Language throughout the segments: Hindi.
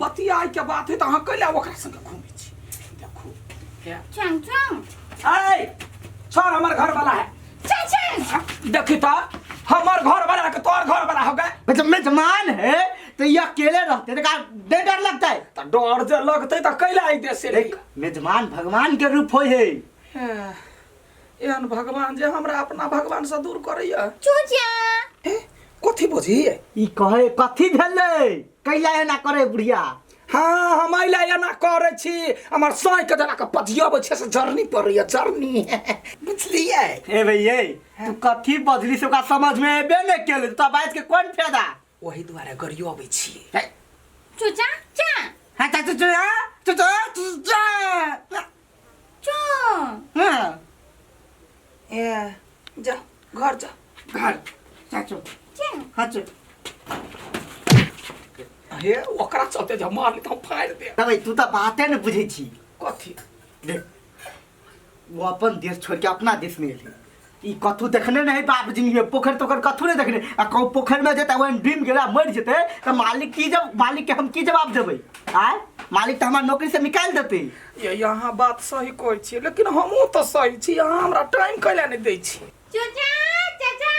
बतियाई के बात है त अहाँ कैला ओकरा संग घूमै छी देखो क्या चंग चंग ए छोड़ हमर घर वाला है देखी तो हमार घर वाला के तोर घर वाला हो गए मतलब मेजमान है तो ये अकेले रहते तो का डर लगता है त डर जे लगते त कैला आई देश से देख मेजमान भगवान के रूप होय है एहन भगवान जे हमरा अपना भगवान से दूर करैया चूचा ए कथी बुझी ई कहे कथी भेलै कैला एना करे बुढ़िया हाँ हम अइला एना करे छी हमर साई के जना के पजियाबे छै से जर्नी पड़ैया जर्नी बुझलिए ए भैये तू कथी बजली से का समझ में एबे नै केले त बात के कोन फायदा वही दुआरे गरियाबे छी चूचा चा हां चा चो हां ए जा घर जा घर चाचो चंग हाचो हे ओकरा चलते जे मार ले त हम फाड़ दे तबे तू त बाते न बुझै छी कथी देख वो अपन देश छोड़ के अपना देश में एले ई कथू देखने नहीं बाप जी में पोखर तोखर कथू नहीं देखने आ कहू पोखर में जेता वही डूब गेला मर जेते त मालिक के हम की जवाब देबै आय मालिक त हमार नौकरी से निकाल देते ये यहाँ बात सही कहै छी लेकिन हमहू त सही छी यहाँ हमरा टाइम कैला नहीं दै छी चूचा चाचा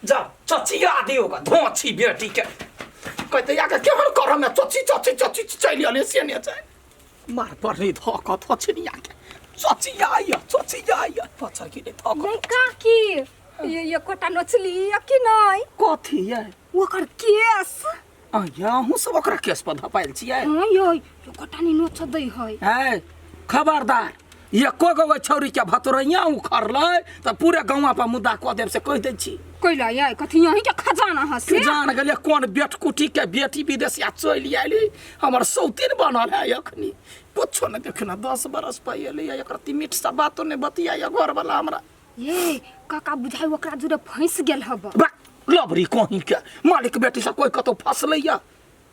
जा चचिया दियो का धोची बेटी के कहते या के केहन करम में चची चली आले से ने जाय मार पर नहीं धक थछनिया के चचिया पछर के धक नहीं काकी ये कोटा नचली या कि नहीं कथी है ओकर केस या हूं सब ओकरा केस पर धपाइल छियै हां यो कोटा नि नोच दै है है खबरदार ये को छौरी के भतरैया उखड़लै त पूरे गांव पर मुद्दा क देब से कह दै छी कैला या कथि यही के खजाना हसे जान गेलिए कोन बेटकुटी के बेटी विदेशिया चलि आइली हमर सौतीन बनल है अखनी कुछो न देखना 10 बरस पहिले एकरा मीठ सा बातो ने बतिया घर वाला हमरा ये काका बुझाई ओकरा जुरे फंस गेल हब लबरी कहीं के मालिक बेटी से कोई कतो फसलैया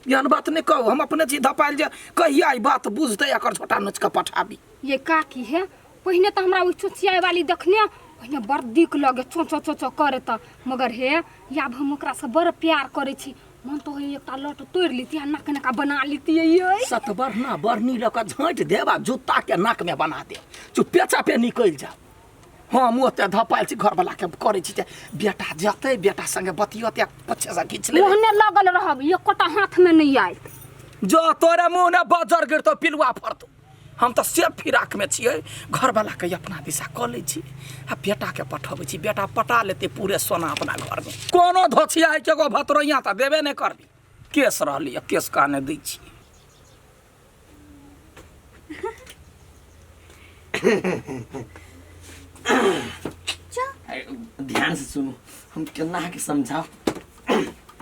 यान बात नहीं कहू हम अपने जी धपाइल जे कहिया ई बात बुझते एकर छोटा नच के पठाबी ये काकी है पहिने त हमरा ओ चोचिया वाली देखने पहिने बड़ दिक लगे चो करे त मगर हे याब हम ओकरा से बड़ प्यार करे छी मन तो है एकटा लट तोड़ लीती आ नाक नका बना लीती ये सतबर ना बरनी लक झांट देबा जूता के नाक में बना दे चुप पेचा पे निकल जा हम ओते धपाइल छी घर वाला के करे छी बेटा जते बेटा संगे बतियते पछे से खींच ले ओहने लगल रहब ये कोटा हाथ में नहीं आइ जो तोरे मुंह ने बजर गिरतो पिलुआ फरतो हम तो सेफ फिराक में छियै घर वाला के अपना दिशा क लै छी आ बेटा के पठबै छी बेटा पटा लेते पूरे सोना अपना घर में कोनो धोछिया है के गो भतरोइया त देबे नहीं करबी केस रहली केस काने दै छी ध्यान से सुनो हम केना के समझाओ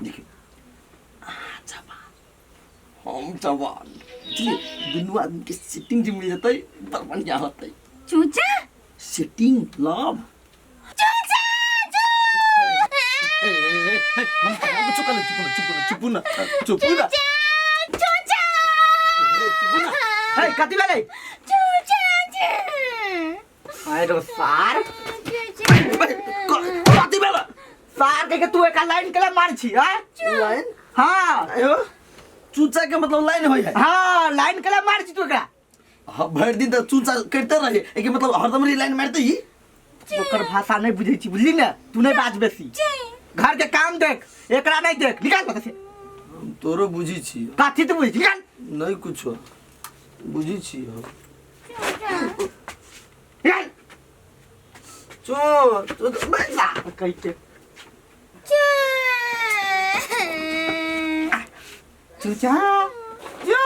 देखिए हम जवान दुनू आदमी के सेटिंग जो मिल जाता है बड़ बढ़िया होता है चूचा सेटिंग लव चूचा हम चुप ना चूचा हे कथि भेलै चूचा आय रो सार कथि भेला सार के तू एक लाइन केला मार छी लाइन हां आयो चूचा के मतलब लाइन होय है हां लाइन केला मार छी तू एकरा हां भर दिन त चूचा करते रहे एके मतलब हरदम री लाइन मारते ही ओकर भाषा नहीं बुझै छी बुझली ना तू नहीं बाज बेसी घर के काम देख एकरा नहीं देख निकाल पता से हम तोरो बुझी छी काथी तो बुझी निकाल नहीं कुछो बुझी छी निकाल चो बैठा कहि के चूचा जो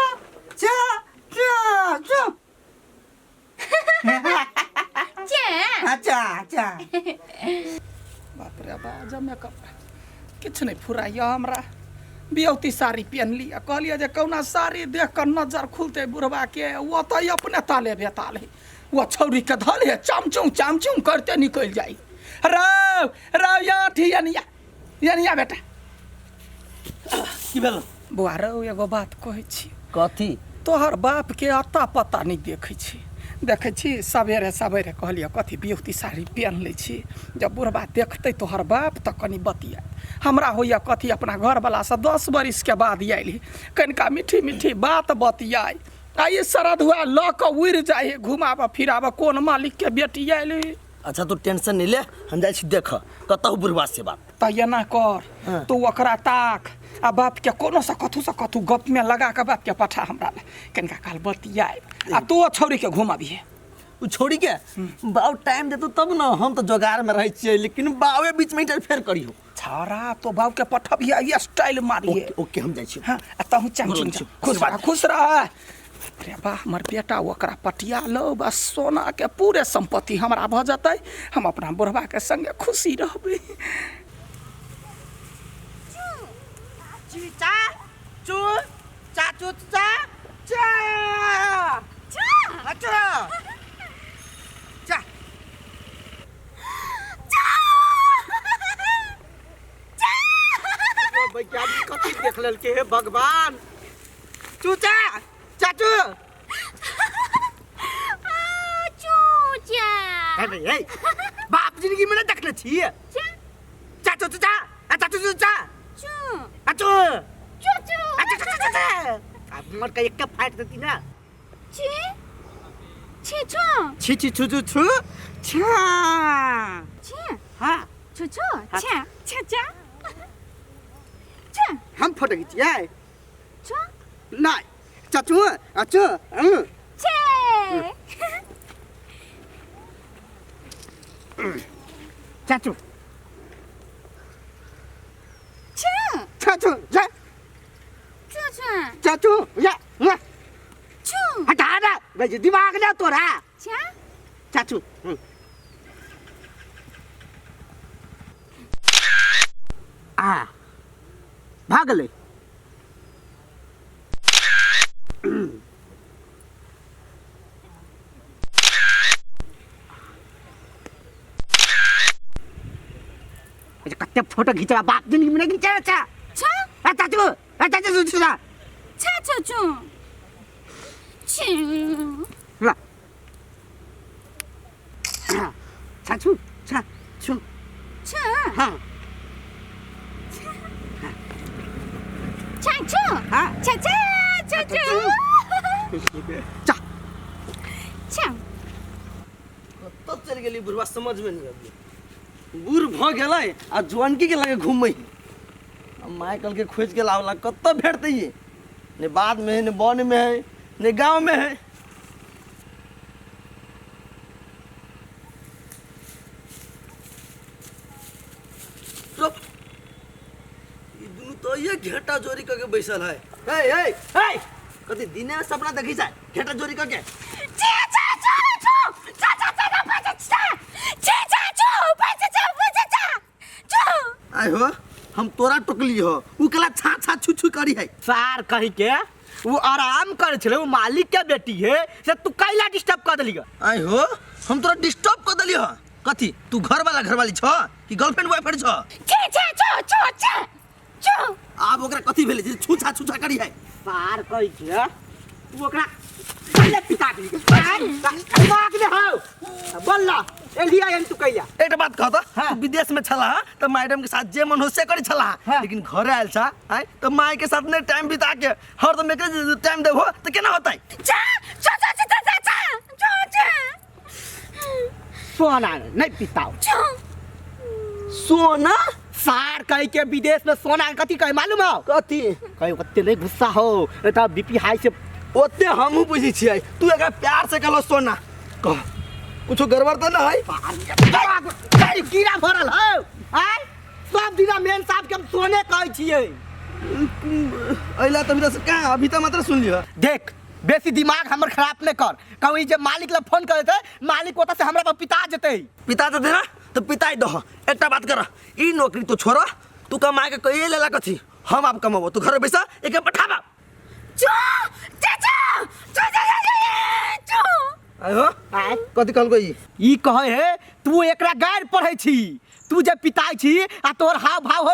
चा चा जो अच्छा अच्छा बाप रे बाजा में कपड़ा किछ नहीं फुराइया हमरा बियौती साड़ी पहन लिया कहलिए जे कौना साड़ी देख कर नजर खुलते बुढ़वा के वो तो अपने ताले बेताल है वो छौरी के धल है चामचूम करते निकल जाई राव यहाँ थी यानिया बेटा की भेल बुआ रौ एगो बात कहै छी कथी तोहर बाप के अता पता नहीं देखै छी देखै छी सवेरे सवेरे कहलिए कथी बिहुती साड़ी पहन लै छी जब बुढ़बा देखतै तोहर बाप तऽ कनि बतिया हमरा होइए कथी अपना घरवलासँ 10 बरिसके बाद आइली कनिका मीठी मीठी बात बतियाइ आ ई सरद हुआ लऽ कऽ उड़ि जाइ है घुमाबऽ फिराबऽ कोन मालिकके बेटी आइली। अच्छा तू टेंशन नहीं ले, हम जाइ छी देख कतहु बुढ़वा से बात। तऽ एना कर तू ओकरा ताक आ बापके कोनोसँ कथू गपमे लगा कऽ बापके पठा हमरा लए कनिका काल बतियाइ आ तू छौरीके घुमाबिहे। उ छोड़ी के बाऊ टाइम देतो तब ना, हम तो जोगार में रह छिए लेकिन बावे बीच में इंटरफेयर करियो। छौरा तो बाप के पठबिया ये स्टाइल मारिए। ओके हम जाइ छी। हां तहु चम खुश रह। अरे बा हमर बेटा ओकरा पटिया लो बस सोना के पूरे संपत्ति हमरा भ जतै हम अपना बुढ़वा के संगे खुशी रहबै। चीचा चू चाचू चा चा अच्छा चा वैज्ञानिक कथी देख लेलके हे भगवान। चूचा चाचू चूचा अरे हे बाप जिंदगी में ना देखले छी चाचू चूचा चाचू चूचा चाचू चूचू अब मर का एक फाइट देती ना छी छी छी छी छू छू छू छा छी हां चूचू छा छा छा हम फोटो खींचिए छा नहीं चाचू अच्छा छे चाचू छा चाचू जा चूचा चाचू या छू हटा ना भाई दिमाग ना तोरा छा चाचू आ भागले कत्ते फोटो खींचा बाप जिंदगी में नहीं खींचा अच्छा छा चाचू चाचू छा चूचू छी ला चाचू चाचू छा हाँ चाचू हाँ चाचा चाचू चा छा कत चल गेली बुढ़वा समझ में नहीं आबी। बूढ़ भ गेलै आ जवानकी के लगे घूमै माय कल के खोज के लावला कत भेटतै ये ने बाद में है ने वन में है ने गांव में है। चुप ई दुनु तो ये घेटा जोरी करके बैसल है। ए कथी दिने में सपना देखी जाए घेटा जोरी करके आय हो हम तोरा टोकली हो उ कला छा छा छु छु करी है। सार कही के वो आराम करे छले वो मालिक के बेटी है से तू कैला डिस्टर्ब कर देली आय हो हम तोरा डिस्टर्ब कर देली हो कथी तू घरवाली छ कि गर्लफ्रेंड बॉयफ्रेंड छ आब ओकरा कथी भेलै जे छुछा छुछा करी है। सार कही के वो ओकरा पहले पिता के दिमाग दे हो बोलला एलिया एन तू कैला एक बात कह तो हाँ। तू विदेश में छला तो मैडम के साथ जे मन हो से करी छला हाँ। लेकिन घर आयल छा आय तो माय के साथ ने टाइम बिता के हर दम के टाइम देबो तो केना होतै। सोना नहीं पिताओ सोना सार कही के विदेश में सोना कथी कहे मालूम हो कथी कहीं ओते नहीं गुस्सा हो तो बीपी हाई से ओते हमहू बुझी छियै तू एकरा प्यार से कहलो सोना कह कुछो गड़बड़ तो ना है। कीड़ा भरल हो आय सब दिना मेन साहब के हम सोने कहै छियै अइला त मेरा से का अभी त मात्र सुन लियो देख बेसी दिमाग हमर खराब नहीं कर कहूँ जे मालिक ला फोन करे थे मालिक ओता से हमरा पर पिता जेते पिता तो देना तो पिताई दह एकटा बात कर ई नौकरी तो छोड़ तू कमा के कहिए लेला कथी हम आप कमाबो तू घर बैसा एक पठाबा आयो आय कथी कहलको ई कहे है तू एकरा गैर पढ़ै छी तू जे पिताई छी आ तोर हाव भाव